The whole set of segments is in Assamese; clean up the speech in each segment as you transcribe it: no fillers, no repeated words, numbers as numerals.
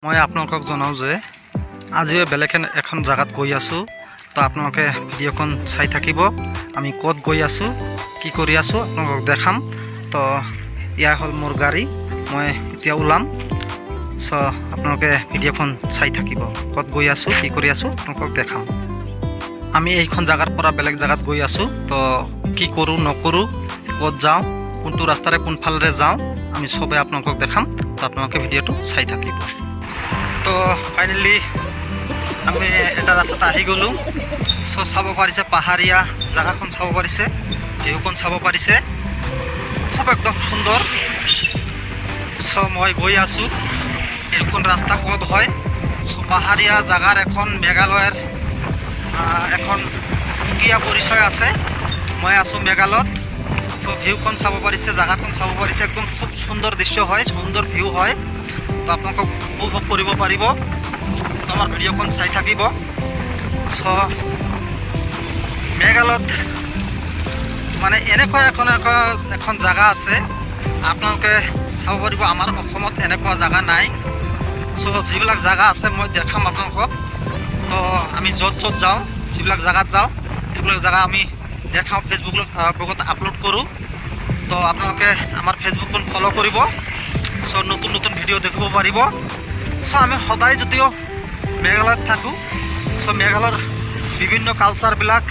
মই আপোনালোকক জনাওঁ যে আজিও বেলেগ এখন জায়গাত গৈ আছোঁ। তো আপোনালোকে ভিডিঅ'খন চাই থাকিব। আমি ক'ত গৈ আছোঁ, কি কৰি আছোঁ আপোনালোকক দেখাম। তো এয়া হ'ল মোৰ গাড়ী, মই এতিয়া ওলাম। চ' আপোনালোকে ভিডিঅ'খন চাই থাকিব। ক'ত গৈ আছোঁ, কি কৰি আছোঁ আপোনালোকক দেখাম। আমি এইখন জায়গাৰ পৰা বেলেগ জায়গাত গৈ আছোঁ। তো কি কৰোঁ নকৰোঁ, ক'ত যাওঁ, কোনটো ৰাস্তাৰে কোনফালেৰে যাওঁ, আমি চবে আপোনালোকক দেখাম। তো আপোনালোকে ভিডিঅ'টো চাই থাকিব। তো ফাইনেলি আমি এটা ৰাস্তাত আহি গ'লোঁ। চ' চাব পাৰিছে পাহাৰীয়া জেগাখন চাব পাৰিছে, ভিউখন চাব পাৰিছে, খুব একদম সুন্দৰ। চ' মই গৈ আছোঁ, এইখন ৰাস্তা ক'ত হয়। চ' পাহাৰীয়া জেগাৰ এখন মেঘালয়ৰ এখন সুকীয়া পৰিচয় আছে। মই আছোঁ মেঘালয়ত। চ' ভিউখন চাব পাৰিছে, জেগাখন চাব পাৰিছে, একদম খুব সুন্দৰ দৃশ্য হয়, সুন্দৰ ভিউ হয়। তো আপোনালোকক উপভোগ কৰিব পাৰিব। তো আমাৰ ভিডিঅ'খন চাই থাকিব। চ' মেঘালয়ত মানে এনেকুৱা এখন জেগা আছে, আপোনালোকে চাব পাৰিব। আমাৰ অসমত এনেকুৱা জেগা নাই। চ' যিবিলাক জেগা আছে মই দেখাম আপোনালোকক। তো আমি য'ত যাওঁ, যিবিলাক জেগাত যাওঁ, সেইবিলাক জেগা আমি দেখাওঁ, ফেচবুকত আপলোড কৰোঁ। তো আপোনালোকে আমাৰ ফেচবুকখন ফ'ল' কৰিব। চ' নতুন নতুন ভিডিঅ' দেখিব পাৰিব। চ' আমি সদায় যদিও মেঘালয়ত থাকোঁ, চ' মেঘালয়ৰ বিভিন্ন কালচাৰবিলাক,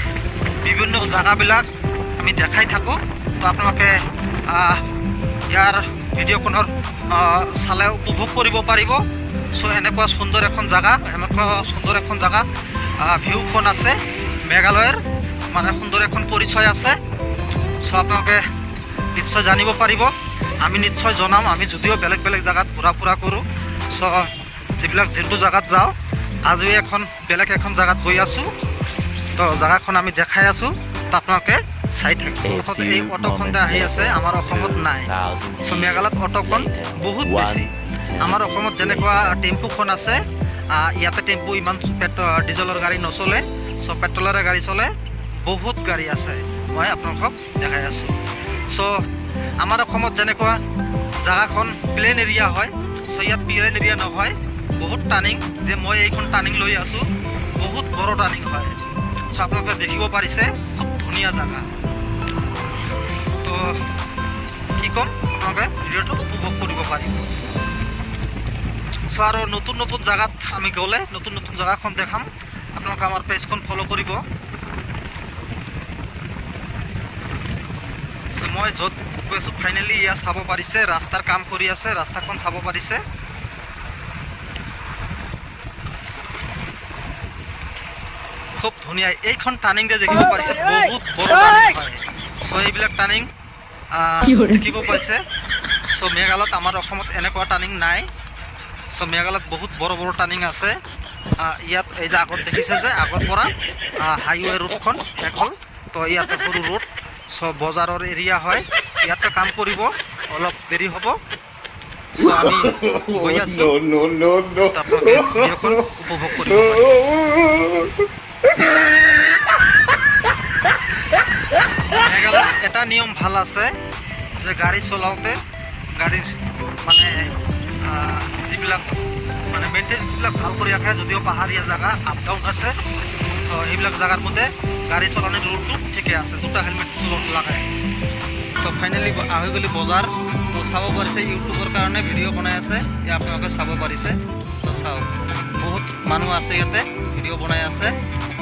বিভিন্ন জেগাবিলাক আমি দেখাই থাকোঁ। তো আপোনালোকে ইয়াৰ ভিডিঅ'খনৰ চালে উপভোগ কৰিব পাৰিব। চ' এনেকুৱা সুন্দৰ এখন জেগা, ভিউখন আছে মেঘালয়ৰ, মানে সুন্দৰ এখন পৰিচয় আছে। চ' আপোনালোকে নিশ্চয় জানিব পাৰিব। আমি নিশ্চয় জনাম। আমি যদিও বেলেগ জেগাত ঘূৰা ফুৰা কৰোঁ। চ' যোনটো জেগাত যাওঁ, আজিও বেলেগ এখন জেগাত গৈ আছোঁ। তো জেগাখন আমি দেখাই আছোঁ। তো আপোনালোকে চাই থাকিব। এই অটোখন আহি আছে, আমাৰ অসমত নাই। চ' মেঘালয়ত অটোখন বহুত বেছি। আমাৰ অসমত যেনেকুৱা টেম্পুখন আছে, ইয়াতে টেম্পু ইমান ডিজেলৰ গাড়ী নচলে। চ' পেট্ৰলেৰে গাড়ী চলে, বহুত গাড়ী আছে। মই আপোনালোকক দেখাই আছোঁ। চ' আমাৰ অসমত যেনেকুৱা জেগাখন প্লেন এৰিয়া হয়, চ' ইয়াত প্লেন এৰিয়া নহয়, বহুত টাৰ্ণিং। যে মই এইখন টাৰ্ণিং লৈ আছোঁ, বহুত বড় টাৰ্ণিং হয়। চ' আপোনালোকে দেখিব পাৰিছে, খুব ধুনীয়া জেগা। তো কি ক'ম, আপোনালোকে ভিডিঅ'টো উপভোগ কৰিব পাৰিব। চ' আৰু নতুন জেগাত আমি গ'লে নতুন জেগাখন দেখাম। আপোনালোকে আমাৰ পেজখন ফ'ল' কৰিব। চ' মই য'ত গৈ আছোঁ, ফাইনেলি ইয়াত চাব পাৰিছে, ৰাস্তাৰ কাম কৰি আছে, ৰাস্তাখন চাব পাৰিছে। খুব ধুনীয়া এইখন টাৰ্ণিং যে দেখিব পাৰিছে, বহুত বড় টাৰ্ণিং হয়। চ' এইবিলাক টাৰ্ণিং দেখিব পাইছে। চ' মেঘালয়ত, আমাৰ অসমত এনেকুৱা টাৰ্ণিং নাই। চ' মেঘালয়ত বহুত বড় টাৰ্ণিং আছে। ইয়াত এই যে আগত দেখিছে যে, আগৰ পৰা হাইৱে ৰোডখন শেষ হ'ল। তো ইয়াতে সৰু ৰোড। চ' বজাৰৰ এৰিয়া হয়, ইয়াতে কাম কৰিব, অলপ দেৰি হ'ব। চ' আমি গৈ আছোঁ, আপোনালোকে ভিডিঅ'খন উপভোগ কৰিব পাৰিব। মেঘালয়ত এটা নিয়ম ভাল আছে যে গাড়ী চলাওঁতে, গাড়ীৰ মানে যিবিলাক মানে মেইনটেনেন্সবিলাক ভাল কৰি ৰাখে। যদিও পাহাৰীয়া জেগা, আপ ডাউন আছে, তো সেইবিলাক জেগাৰ মতে গাড়ী চলানোৰ ৰুলটো ঠিকে আছে। দুটা হেলমেট লাগায়। তো ফাইনেলি আহি গ'লি বজাৰ। তো চাব পাৰিছে, ইউটিউবৰ কাৰণে ভিডিঅ' বনাই আছে, আপোনালোকে চাব পাৰিছে। তো চাওক, বহুত মানুহ আছে ইয়াতে ভিডিঅ' বনাই আছে।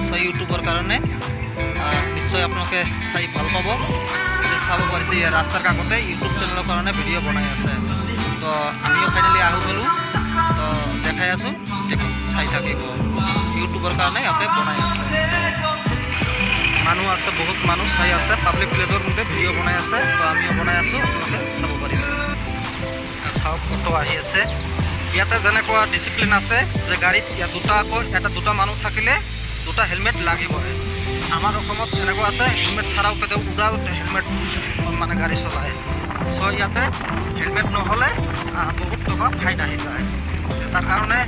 চ' ইউটিউবৰ কাৰণে নিশ্চয় আপোনালোকে চাই ভাল পাব। চাব পাৰিছে, ইয়াৰ ৰাস্তাৰ কাষতে ইউটিউব চেনেলৰ কাৰণে ভিডিঅ' বনাই আছে। তো আমিও ফাইনেলি আহি গ'লোঁ। তো দেখাই আছোঁ, দেখোন চাই থাকিব। ইউটিউবৰ কাৰণে ইয়াতে বনাই আছে, মানুহ আছে, বহুত মানুহ চাই আছে। পাব্লিক প্লেচৰ মতে ভিডিঅ' বনাই আছে। তো আমিও বনাই আছোঁ, আপোনালোকে চাব পাৰিছে। চাওক, অটো আহি আছে। ইয়াতে যেনেকুৱা ডিচিপ্লিন আছে যে গাড়ীত দুটা মানুহ থাকিলে দুটা হেলমেট লাগিবই। আমাৰ অসমত এনেকুৱা আছে, হেলমেট ছাড়াও কেতিয়াও উদাউট হেলমেট মানে গাড়ী চলায়। চ' ইয়াতে হেলমেট নহ'লে বহুত টকা ফাইন আহি যায়। তাৰ কাৰণে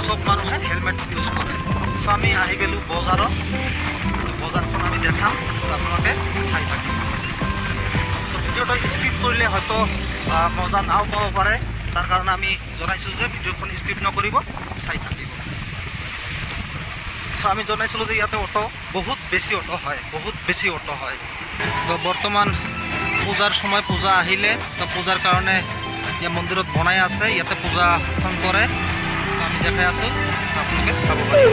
চব মানুহে হেলমেট ইউজ কৰে। চ' আমি আহি গ'লোঁ বজাৰত। বজাৰখন আমি দেখাম, আপোনালোকে চাই থাকিব। চ' ভিডিঅ'টো স্কিপ কৰিলে হয়তো মজা নাও পাব পাৰে। তাৰ কাৰণে আমি জনাইছোঁ যে ভিডিঅ'খন স্কিপ নকৰিব, চাই থাকিব। চ' আমি জনাইছিলোঁ যে ইয়াতে অটো বহুত বেছি অটো হয়, বহুত বেছি অটো হয়। তো বৰ্তমান পূজাৰ সময়, পূজা আহিলে তো পূজাৰ কাৰণে ইয়াৰ মন্দিৰত বনাই আছে, ইয়াতে পূজাখন কৰে। তো আমি দেখাই আছোঁ, আপোনালোকে চাব পাৰিব।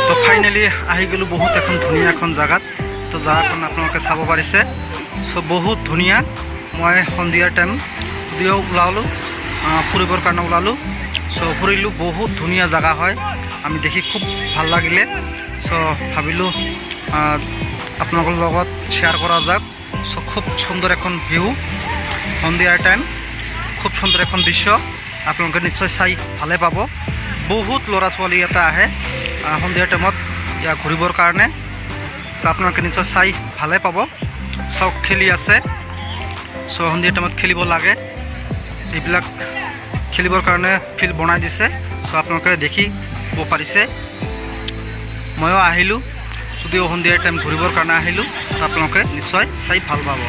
তো ফাইনেলি আহি গ'লোঁ বহুত এখন ধুনীয়া এখন জেগাত। তো জেগাখন আপোনালোকে চাব পাৰিছে। চ' বহুত ধুনীয়া। মই সন্ধিয়াৰ টাইম যদিও ওলালোঁ, ফুৰিবৰ কাৰণে ওলালোঁ। চ' ফুৰিলোঁ, বহুত ধুনীয়া জেগা হয়, আমি দেখি খুব ভাল লাগিলে। চ' ভাবিলোঁ আপোনালোকৰ লগত শ্বেয়াৰ কৰা যাওক। চ' খুব সুন্দৰ এখন ভিউ, সন্ধিয়াৰ টাইম, খুব সুন্দৰ এখন দৃশ্য। আপোনালোকে নিশ্চয় চাই ভালে পাব। বহুত ল'ৰা ছোৱালী ইয়াতে আহে সন্ধিয়াৰ টাইমত ইয়াত ঘূৰিবৰ কাৰণে। তো আপোনালোকে নিশ্চয় চাই ভালে পাব। চাওক, খেলি আছে। চ' সন্ধিয়া টাইমত খেলিব লাগে, এইবিলাক খেলিবৰ কাৰণে ফিল্ড বনাই দিছে। চ' আপোনালোকে দেখিব পাৰিছে। ময়ো আহিলোঁ, যদিও সন্ধিয়াৰ টাইম ঘূৰিবৰ কাৰণে আহিলোঁ। তো আপোনালোকে নিশ্চয় চাই ভাল পাব।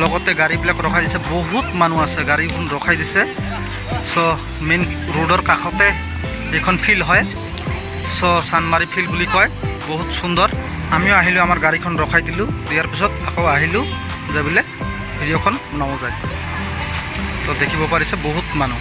লগতে গাড়ীবিলাক ৰখাই দিছে, বহুত মানুহ আছে, গাড়ীখন ৰখাই দিছে। চ' মেইন ৰোডৰ কাষতে এইখন ফিল্ড হয়। চ' চানমাৰী ফিল্ড বুলি কয়, বহুত সুন্দৰ। আমিও আহিলোঁ, আমাৰ গাড়ীখন ৰখাই দিলোঁ, দিয়াৰ পিছত আকৌ আহিলোঁ যে বোলে ভিডিঅ'খন বনাব যায়। তো দেখিব পাৰিছে বহুত মানুহ।